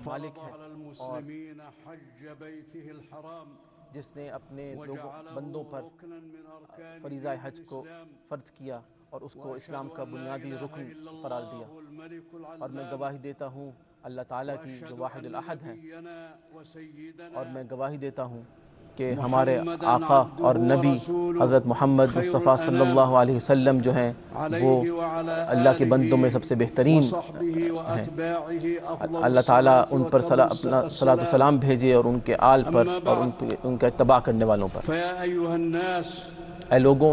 مالک ہے اور جس نے اپنے بندوں پر فریضہ حج کو فرض کیا اور اس کو اسلام کا بنیادی رکن قرار دیا، اور میں گواہی دیتا ہوں اللہ تعالیٰ کی جو واحد الاحد ہے، اور میں گواہی دیتا ہوں کہ ہمارے آقا اور نبی حضرت محمد مصطفیٰ صلی اللہ علیہ وسلم جو ہیں وہ اللہ کے بندوں میں سب سے بہترین ہیں۔ اللہ تعالیٰ ان پر صلاۃ و سلام بھیجے اور ان کے آل پر اور ان کا اتباع کرنے والوں پر۔ اے لوگوں،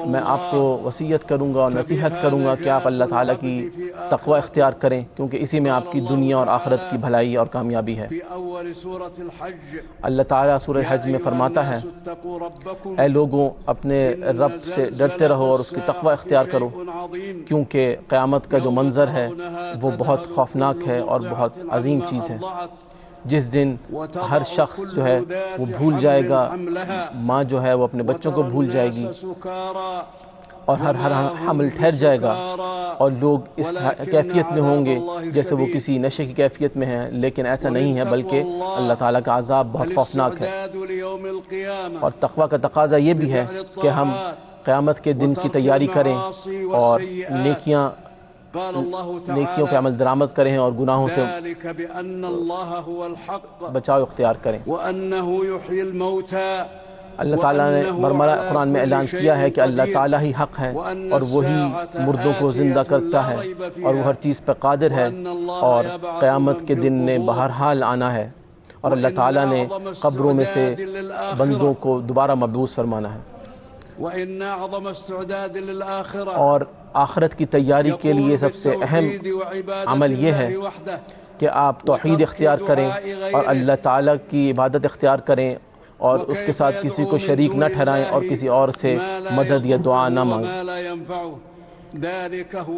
میں آپ کو وصیت کروں گا اور نصیحت کروں گا کہ آپ اللہ تعالیٰ کی تقوی اختیار کریں، کیونکہ اسی میں آپ کی دنیا اور آخرت کی بھلائی اور کامیابی ہے۔ اللہ تعالیٰ سورہ حج میں فرماتا ہے، اے لوگوں اپنے رب سے ڈرتے رہو اور اس کی تقوی اختیار کرو، کیونکہ قیامت کا جو منظر ہے وہ بہت خوفناک ہے اور بہت عظیم چیز ہے، جس دن ہر شخص جو ہے وہ بھول جائے گا، ماں جو ہے وہ اپنے بچوں کو بھول جائے گی اور ہر حمل ٹھہر جائے گا، اور لوگ اس کیفیت میں ہوں گے جیسے وہ کسی نشے کی کیفیت میں ہیں، لیکن ایسا نہیں ہے، بلکہ اللہ تعالیٰ کا عذاب بہت خوفناک ہے۔ اور تقوی کا تقاضا یہ بھی ہے کہ ہم قیامت کے دن کی تیاری کریں اور نیکیوں پہ عمل درآمد کریں اور گناہوں سے بچاؤ اختیار کریں۔ اللہ تعالیٰ نے برملا قرآن میں اعلان کیا ہے کہ اللہ تعالیٰ ہی حق ہے اور وہی مردوں کو زندہ کرتا ہے اور وہ ہر چیز پہ قادر ہے، اور قیامت کے دن نے بہرحال آنا ہے، اور اللہ تعالیٰ نے قبروں میں سے بندوں کو دوبارہ مبعوث فرمانا ہے۔ اور آخرت کی تیاری کے لیے سب سے اہم عمل یہ ہے کہ آپ توحید اختیار کریں اور اللہ تعالیٰ کی عبادت اختیار کریں اور اس کے ساتھ کسی کو شریک نہ ٹھہرائیں اور کسی اور سے مدد یا دعا نہ مانگیں۔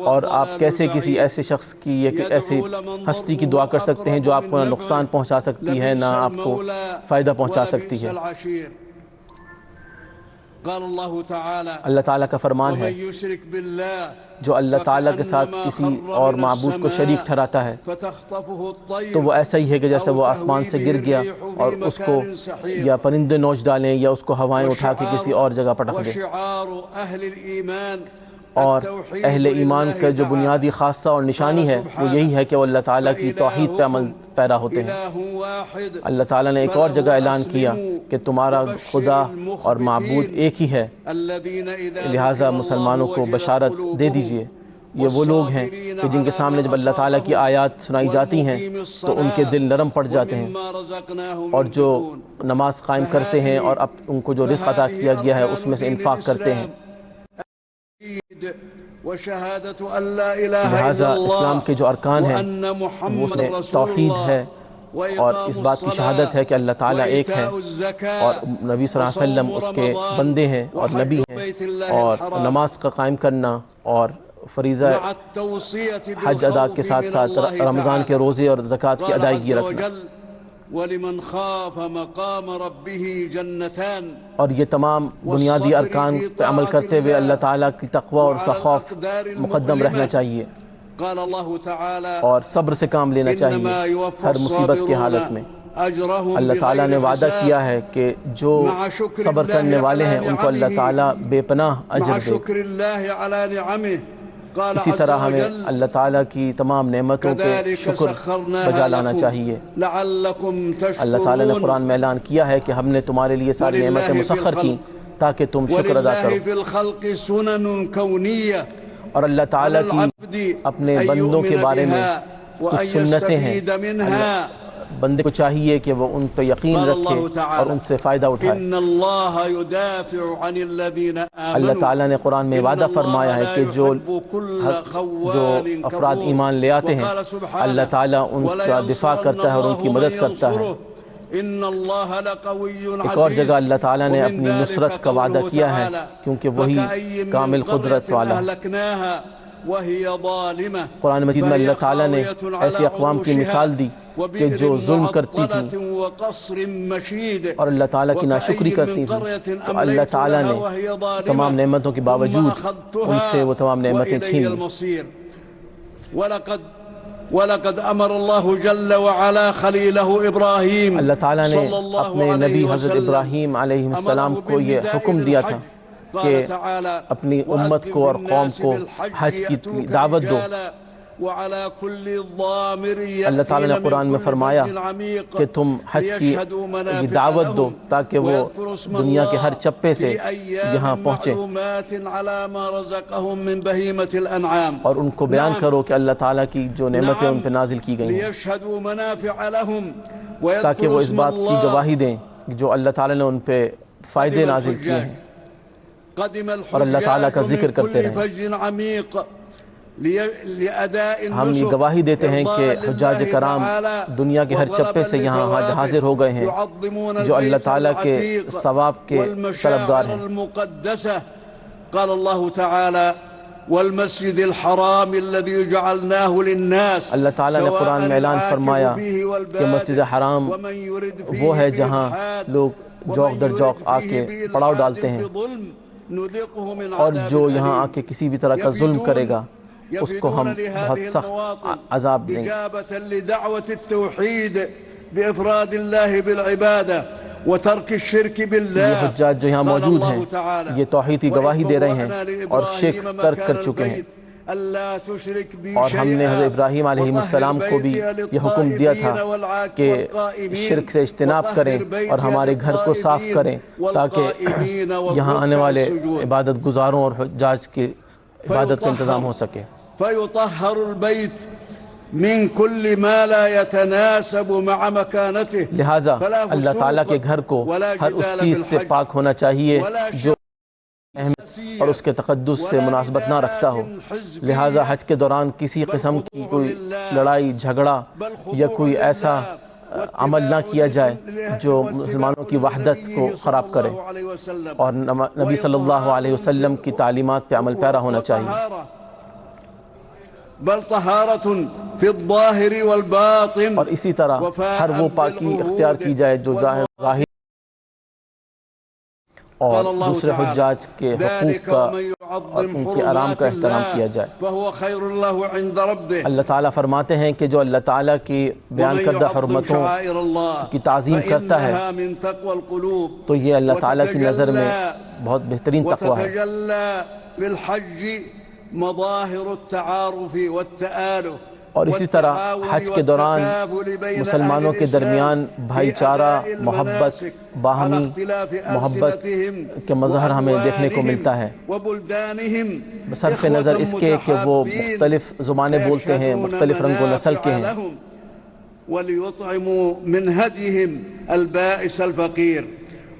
اور آپ کیسے کسی ایسے شخص کی یا ایسی ہستی کی دعا کر سکتے ہیں جو آپ کو نہ نقصان پہنچا سکتی ہے نہ آپ کو فائدہ پہنچا سکتی ہے۔ اللہ تعالیٰ کا فرمان ہے، جو اللہ تعالیٰ کے ساتھ کسی اور معبود کو شریک ٹھہراتا ہے تو وہ ایسا ہی ہے کہ جیسے وہ آسمان سے گر گیا اور اس کو یا پرندے نوچ ڈالیں یا اس کو ہوائیں اٹھا کے کسی اور جگہ پٹک دیں۔ اور اہل ایمان کا جو بنیادی خاصہ اور نشانی ہے وہ یہی ہے کہ وہ اللہ تعالیٰ کی توحید پہ عمل پیرا ہوتے ہیں۔ اللہ تعالیٰ نے ایک اور جگہ اعلان کیا کہ تمہارا خدا اور معبود ایک ہی ہے، لہٰذا مسلمانوں کو بشارت دے دیجئے۔ یہ وہ لوگ ہیں کہ جن کے سامنے جب اللہ تعالیٰ کی آیات سنائی جاتی ہیں تو ان کے دل نرم پڑ جاتے ہیں، اور جو نماز قائم کرتے ہیں اور ان کو جو رزق عطا کیا گیا ہے اس میں سے انفاق کرتے ہیں۔ لہٰذا اسلام کے جو ارکان ہیں وہ اس میں توحید ہے اور اس بات کی شہادت ہے کہ اللہ تعالیٰ ایک ہے اور نبی صلی اللہ علیہ وسلم اس کے بندے ہیں اور نبی ہیں، اور نماز کا قائم کرنا اور فریضہ حج ادا کے ساتھ ساتھ رمضان کے روزے اور زکوٰۃ کی ادائیگی رکھنا، وَلِمَنْ خَافَ مَقَامَ رَبِّهِ جَنَّتَانِ، اور یہ تمام بنیادی ارکان پہ عمل کرتے ہوئے اللہ تعالیٰ کی تقوی اور اس کا خوف مقدم رہنا چاہیے اور صبر سے کام لینا چاہیے ہر مصیبت کی حالت میں۔ اللہ تعالیٰ نے وعدہ کیا ہے کہ جو صبر کرنے والے ہیں ان کو اللہ تعالیٰ بے پناہ اجر دے۔ اسی طرح ہمیں اللہ تعالیٰ کی تمام نعمتوں پہ شکر بجا لانا چاہیے۔ اللہ تعالیٰ نے قرآن میں اعلان کیا ہے کہ ہم نے تمہارے لیے ساری نعمتیں مسخر کی تاکہ تم شکر ادا کرو، اور اللہ تعالیٰ کی اپنے بندوں کے بارے میں کچھ سنتیں ہیں، بندے کو چاہیے کہ وہ ان پہ یقین رکھے اور ان سے فائدہ اٹھائے۔ اللہ تعالیٰ نے قرآن میں وعدہ فرمایا ہے کہ جو افراد ایمان لے آتے ہیں اللہ تعالیٰ ان کا دفاع کرتا ہے اور ان کی مدد کرتا ہے۔ ایک اور جگہ اللہ تعالیٰ نے اپنی نصرت کا وعدہ کیا ہے کیونکہ وہی کامل قدرت والا ہے۔ قرآن مجید میں اللہ تعالیٰ نے ایسی اقوام کی مثال دی کہ جو ظلم کرتی تھیں اور اللہ تعالیٰ کی ناشکری کرتی تھیں، تو اللہ تعالیٰ نے تمام نعمتوں کے باوجود ان سے وہ تمام نعمتیں چھین لیں۔ وَلَقَدْ أَمَرَ اللَّهُ جَلَّ وَعَلَى خَلِيلَهُ إِبْرَاهِيمَ اللہ تعالیٰ نے صلی اللہ اپنے علیہ نبی حضرت وسلم ابراہیم علیہ السلام امرہ کو یہ بنداء حکم دیا تھا الحج کہ قال تعالی اپنی امت کو اور قوم کو حج کی دعوت دو۔ اللہ تعالیٰ نے قرآن میں فرمایا کہ تم حج کی یہ دعوت دو تاکہ وہ دنیا کے ہر چپے سے یہاں پہنچیں، اور ان کو بیان کرو کہ اللہ تعالیٰ کی جو نعمتیں ان پہ نازل کی گئی ہیں، تاکہ وہ اس بات کی گواہی دیں جو اللہ تعالیٰ نے ان پہ فائدے نازل کیے ہیں اور اللہ تعالیٰ کا ذکر کرتے رہیں۔ ہم یہ گواہی دیتے ہیں کہ حجاج کرام دنیا کے ہر چپے سے یہاں حاضر ہو گئے ہیں جو اللہ تعالیٰ کے ثواب کے طلبگار ہیں۔ قال اللہ تعالی والمسجد الحرام الذي جعلناه للناس، اللہ تعالیٰ نے قرآن میں اعلان فرمایا کہ مسجد حرام وہ ہے جہاں لوگ جوق در جوق آ کے پڑاؤ ڈالتے ہیں، اور جو یہاں آ کے کسی بھی طرح کا ظلم کرے گا اس کو ہم بہت سخت عذاب دیں گے۔ لدعوة التوحید بإفراد اللہ بالعبادہ وترک الشرک باللہ، یہ حجاج جو یہاں موجود ہیں یہ توحید کی گواہی دے رہے ہیں اور شرک ترک کر چکے ہیں، اور ہم نے حضرت ابراہیم علیہ السلام کو بھی یہ حکم دیا تھا کہ شرک سے اجتناب کریں اور ہمارے گھر کو صاف کریں تاکہ یہاں آنے والے عبادت گزاروں اور حجاج کی عبادت کا انتظام ہو سکے۔ فيطهر البيت من كل ما لا يتناسب مع مكانته، لہٰذا اللہ تعالیٰ کے گھر کو ہر اس چیز سے پاک ہونا چاہیے جو اہمیت اور اس کے تقدس سے مناسبت نہ رکھتا ہو، لہٰذا حج کے دوران کسی قسم کی کوئی لڑائی جھگڑا یا کوئی ایسا عمل نہ کیا جائے جو مسلمانوں کی وحدت کو خراب کرے، اور نبی صلی اللہ علیہ وسلم کی تعلیمات پہ عمل پیرا ہونا چاہیے۔ بل طہارت فی الظاہر والباطن، اور اسی طرح ہر وہ پاکی اختیار کی جائے جو ظاہر اور دوسرے حجاج کے حقوق کا اور ان کے آرام کا احترام کیا جائے۔ اللہ تعالیٰ فرماتے ہیں کہ جو اللہ تعالیٰ کی بیان کردہ حرمتوں کی تعظیم کرتا ہے تو یہ اللہ تعالیٰ کی نظر میں بہت بہترین تقویٰ ہے۔ اور اسی طرح حج کے دوران مسلمانوں کے درمیان بھائی چارہ، محبت، باہمی محبت کے مظہر ہمیں دیکھنے کو ملتا ہے، بصرف نظر اس کے کہ وہ مختلف زبانیں بولتے ہیں، مختلف رنگ و نسل کے ہیں۔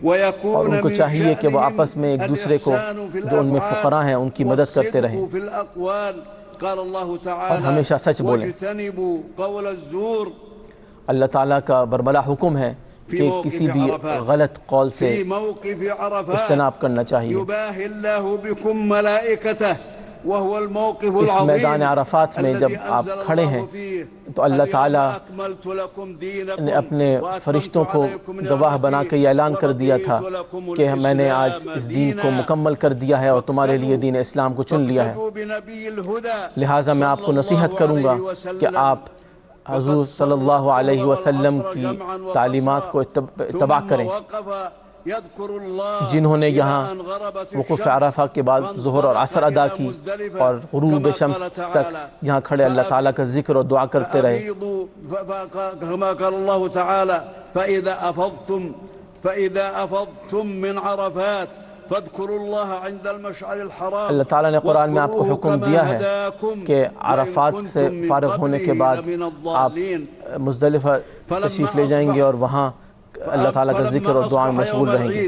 اور ان کو چاہیے کہ وہ آپس میں ایک دوسرے کو جو ان میں فقراء ہیں ان کی مدد کرتے رہیں اور ہمیشہ سچ بولیں۔ اللہ تعالیٰ کا برملا حکم ہے کہ کسی بھی غلط قول سے اجتناب کرنا چاہیے۔ اس میدان عرفات میں جب آپ کھڑے ہیں تو اللہ تعالیٰ نے اپنے فرشتوں کو گواہ بنا کے یہ اعلان کر دیا تھا کہ میں نے آج اس دین کو مکمل کر دیا ہے اور تمہارے لیے دین اسلام کو چن لیا ہے، لہٰذا میں آپ کو نصیحت کروں گا کہ آپ حضور صلی اللہ علیہ وسلم کی تعلیمات کو اتباع کریں۔ جنہوں نے یہاں وقوف عرفہ کے بعد ظہر اور عصر ادا کی اور غروب شمس تک یہاں کھڑے اللہ تعالیٰ کا ذکر اور دعا کرتے رہے۔ كما قال الله تعالى فإذا أفضتم من عرفات فاذكروا الله عند المشعر الحرام۔ اللہ تعالیٰ نے قرآن میں آپ کو حکم دیا ہے کہ عرفات سے فارغ ہونے کے بعد آپ مزدلفہ تشریف لے جائیں گے اور وہاں اللہ تعالیٰ کا ذکر اور دعا میں مشغول رہیں گے،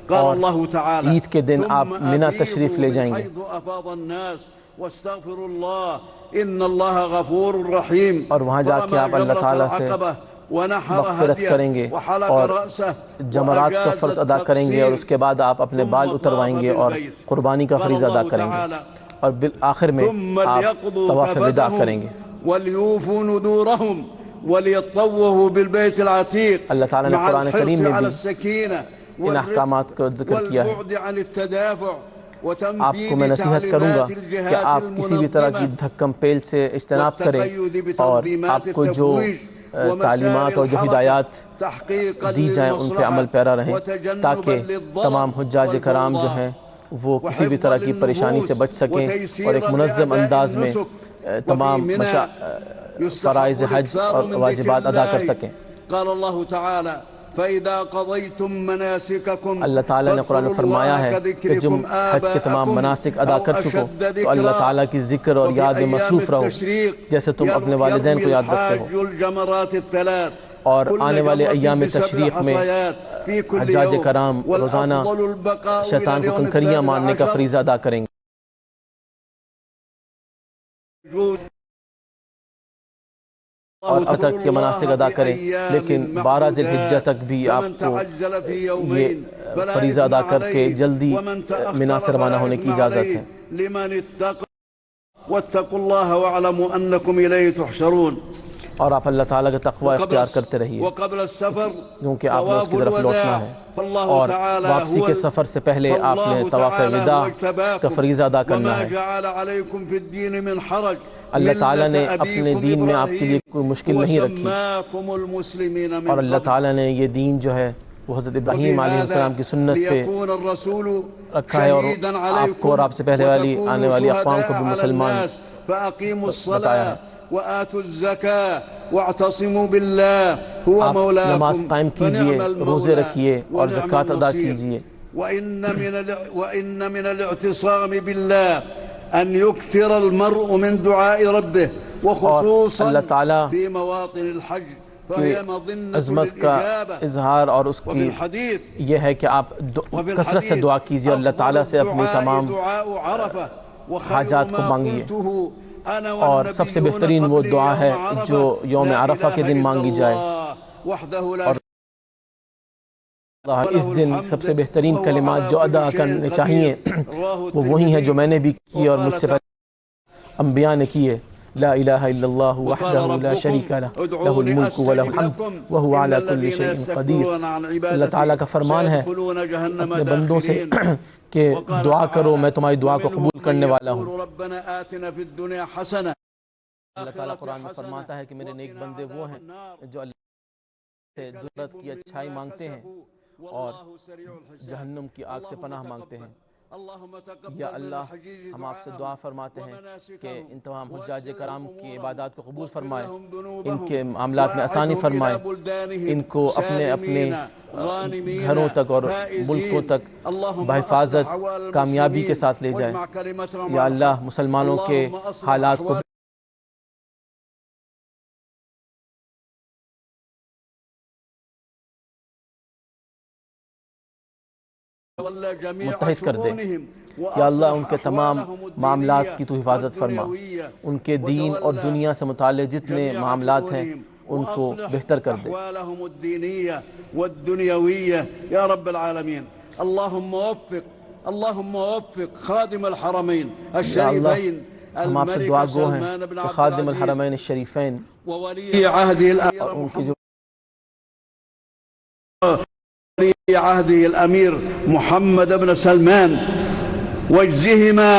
اور عید کے دن آپ منی تشریف لے جائیں گے اور وہاں جا کے آپ اللہ تعالیٰ سے مغفرت کریں گے اور جمرات کا فرض ادا کریں گے، اور اس کے بعد آپ اپنے بال اتروائیں گے اور قربانی کا فریضہ ادا کریں گے، اور بالآخر میں آپ طواف وداع کریں گے۔ وَلْيَطَّوَّهُ بِالْبَيْتِ الْعَتِيقِ اللہ تعالیٰ نے قرآن کریم میں بھی ان احکامات کا ذکر کیا ہے، آپ کو میں نصیحت کروں گا کہ آپ کسی بھی طرح کی دھکم پیل سے اجتناب کریں اور آپ کو جو تعلیمات اور جو ہدایات دی جائیں ان پہ عمل پیرا رہیں تاکہ تمام حجاج کرام جو ہیں وہ کسی بھی طرح کی پریشانی سے بچ سکیں اور ایک منظم انداز میں تمام فرائض حج اور واجبات ادا کر سکیں۔ اللہ تعالیٰ نے قرآن میں فرمایا ہے کہ جب حج کے تمام مناسک ادا کر چکو تو اللہ تعالیٰ کی ذکر اور یاد میں مصروف رہو جیسے تم اپنے والدین کو یاد رکھتے ہو۔ اور آنے والے ایام تشریق میں حجاج کرام روزانہ شیطان کو کنکریاں مارنے کا فریضہ ادا کریں گے اور اب تک کے مناسک ادا کریں، لیکن 12 ذی الحجہ تک بھی آپ کو یہ فریضہ ادا کر کے جلدی منا سے روانہ ہونے کی اجازت ہے۔ واتقوا الله واعلموا انكم اليه تحشرون۔ اور آپ اللہ تعالیٰ کا تقوی اختیار کرتے رہیے کیونکہ آپ نے اس کی طرف لوٹنا ہے، اور واپسی کے سفر سے پہلے آپ نے طواف وداع کا فریضہ ادا کرنا ہے۔ اللہ تعالیٰ نے اپنے دین میں آپ کے لیے کوئی مشکل نہیں رکھی، اور اللہ تعالیٰ نے یہ دین جو ہے وہ حضرت ابراہیم علیہ السلام کی سنت پہ رکھا ہے، اور آپ کو اور آپ سے پہلے آنے والی اقوام کو بھی مسلمان بتایا ہے۔ آپ نماز قائم کیجئے، روزے رکھیے اور زکوٰۃ ادا کیجئے۔ وَإِنَّ مِنَ الْاعْتِصَامِ بِاللَّهِ أن يكثر المرء من دعاء ربه وخصوصا في مواطن الحج فهي مظنة عظمت کا اظہار اور اس کی یہ ہے کہ آپ کثرت سے دعا کیجئے اور اللہ تعالیٰ سے اپنی تمام حاجات کو مانگیے، اور سب سے بہترین وہ دعا ہے جو یوم عرفہ کے دن مانگی جائے، اور اس دن سب سے بہترین کلمات جو ادا کرنے چاہیے وہ وہی ہیں جو میں نے بھی کی اور مجھ سے پہلے انبیاء نے کیے۔ لا الہ الا اللہ وحدہ لا شریک لہ لہ الملک ولہ الحمد وہو علی کل شیء قدیر۔ اللہ تعالیٰ کا فرمان ہے اپنے بندوں سے کہ دعا کرو، میں تمہاری دعا کو قبول کرنے والا ہوں۔ اللہ تعالیٰ قرآن میں فرماتا ہے کہ میرے نیک بندے وہ ہیں جو اللہ سے جنت کی اچھائی مانگتے ہیں اور جہنم کی آگ سے پناہ مانگتے ہیں۔ یا اللہ، ہم آپ سے دعا فرماتے ہیں کہ ان تمام حجاج کرام کی عبادات کو قبول فرمائے، ان کے معاملات میں آسانی فرمائے، ان کو اپنے اپنے گھروں تک اور ملکوں تک بحفاظت کامیابی کے ساتھ لے جائے۔ یا اللہ، مسلمانوں کے حالات کو متحد کر دے۔ یا اللہ، ان کے تمام معاملات کی تو حفاظت فرما، ان کے دین اور دنیا سے متعلق جتنے معاملات ہیں ان کو بہتر کر دے۔ یا رب العالمین، اللہم وفق خادم الحرمین الشریفین، ہم آپ سے دعا گو ہیں کہ خادم الحرمین الشریفین وولی عهده الأمير محمد بن سلمان واجزهما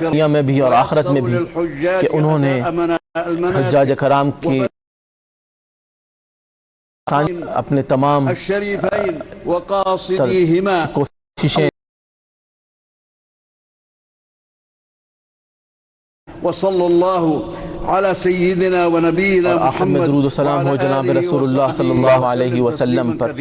دنیا میں بھی اور آخرت میں بھی کہ انہوں نے حجاج کرام کی اپنے تمام الشریفین وقاصدیہما کوششیں وصلی اللہ على سيدنا ونبينا محمد، درود و سلام ہو جناب رسول اللہ صلی اللہ علیہ وسلم پر۔